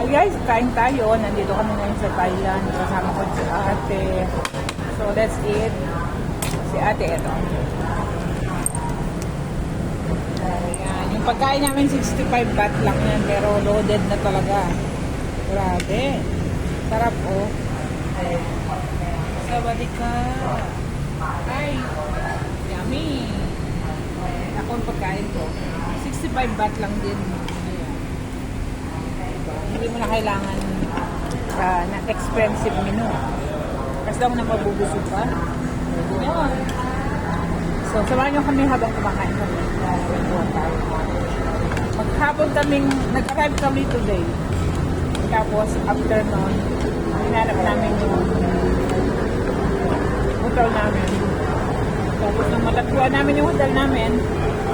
guys, kain tayo. Nandito kami ngayon sa Thailand. Kasama ko si ate. So let's eat. Si ate ito. Ayan. Yung pagkain namin 65 baht lang yan. Pero loaded na talaga. Grabe. Sarap oh. Sawadika. Ay. Yummy. Ako ang pagkain ko. 65 baht lang din. Hindi mo na kailangan na expensive menu. Kasi lang na mabubusog ka. Ayan. So, samahan nyo kami habang kumakain kami. Maghapon kaming, nag-arrive kami today. Tapos, afternoon, hinanap namin yung hotel namin. Tapos, nung matagpuan namin yung hotel namin,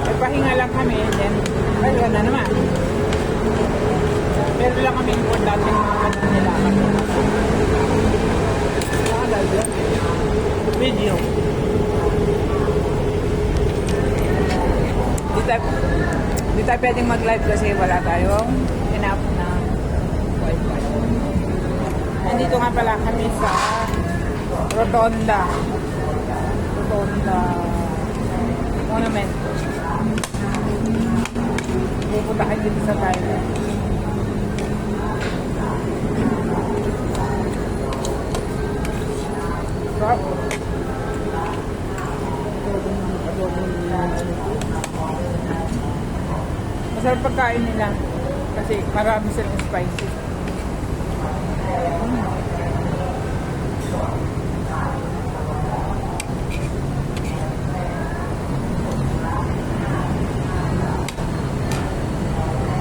nagpahinga lang kami, then, ayun na naman. Pero lang kami importante yung mga ganun nila. Video. Di tayo pwedeng mag-live kasi wala tayong enough na wifi. Nandito nga pala kami sa Rotonda Monument. Pupunta kayo dito sa Thailand. Sarap. Masarap pagkain nila kasi marami silang spicy.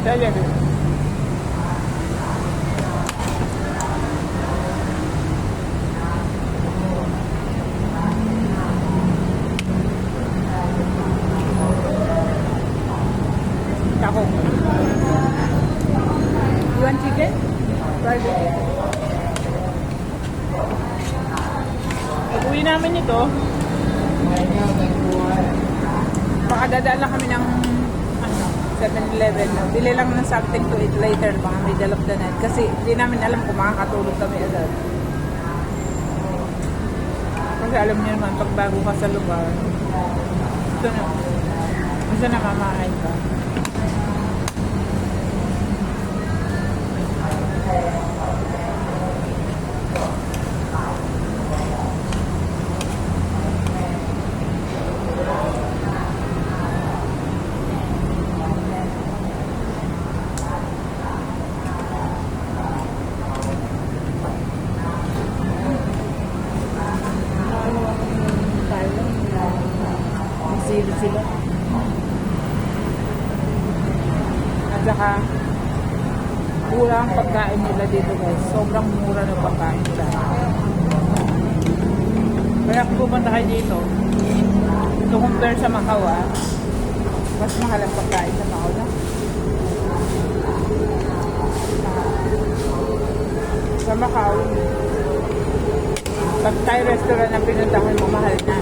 Talaga. Ako. You want chicken? Fried chicken. Pag-uwi namin ito, baka dadaan lang kami ng 7-Eleven. Bili lang ng something to eat later, baka middle of the night. Kasi hindi namin alam kung makakatulog kami agad. Kasi alam niyo naman, pag bago ka sa lugar, gusto na mamahay ka. Sila. At saka mura ang pagkain nila dito guys. Sobrang mura ng pagkain nila. Kaya kung pupunta kayo dito, to compare sa Macau, mas mahal ang pagkain sa Macau na. Sa Macau, pag Thai restaurant ang pinuntahan mo, mahal na.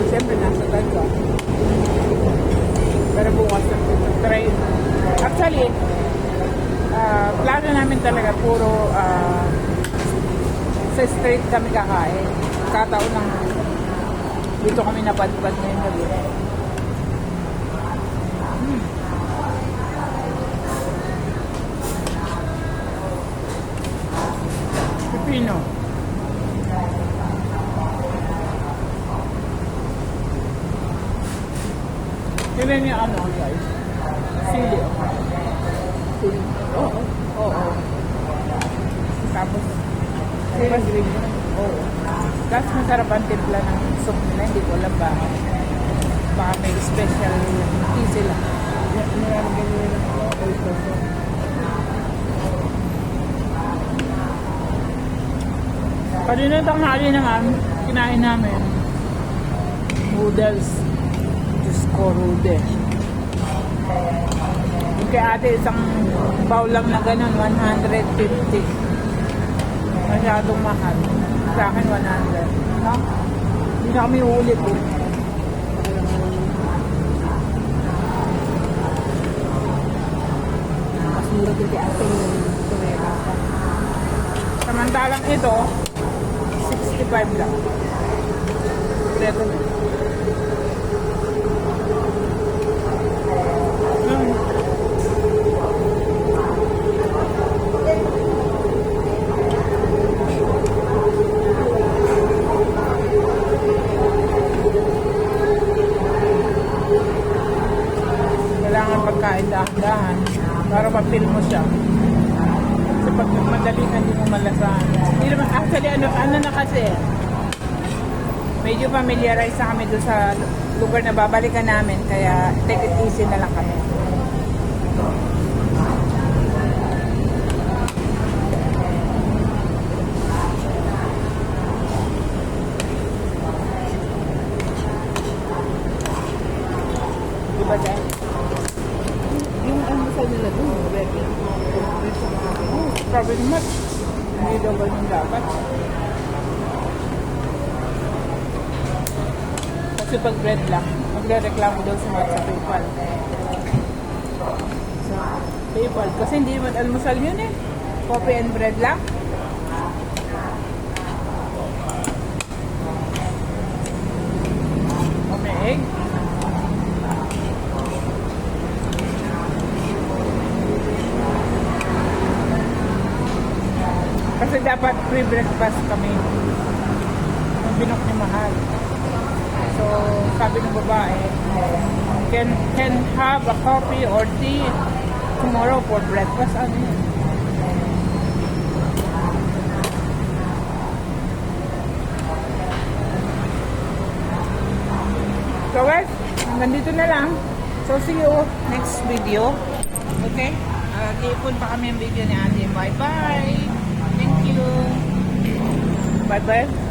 Siyempre, nasa Tagwa. Pero bukas na train. Actually, plano namin talaga puro sa street kami kakain. Kataon lang dito kami napadpad ngayong gabi. Pipino. Tignan niyo ano guys. Sili. Sili. Oo. Tapos green. Oo. Tapos masarap ang timpla ng soup nila. Hindi ko alam ba. Baka may special tea sila. Maraming ganyan ng oyster sauce. Kanina tanghali naman, kinain namin noodles. Korude. Yung kay ate isang bowl lang na ganun, 150. Masyadong mahal. Sa akin 100. No? Hindi na kami ulit eh. siguro din di ating tumira ka. Samantalang ito, 65 lang. Kompleto na. Kailangan pagkain dahan-dahan para ma-feel mo siya. Kasi pag madali ka, hindi mo malasahan. Hindi naman, actually, ano na kasi, medyo familiarize na kami doon sa lugar na babalikan namin, kaya take it easy na lang kami. Diba, Jen? Yung almusal nila doon, red lang. Oh, probably much. Hindi daw ganun dapat. Kasi pag bread lang, magre-reklamo daw sa mga sa PayPal. Sa PayPal. Kasi hindi naman almusal yun eh. Coffee and bread lang. O may egg. Kasi dapat free breakfast kami. Yung binok ni Mahal. So, sabi ng babae, can have a coffee or tea tomorrow for breakfast. Ano yun? So guys, hanggang dito na lang. So see you next video. Okay? Iipon pa kami ang video ni Ate. Bye-bye! Thank you! Bye-bye!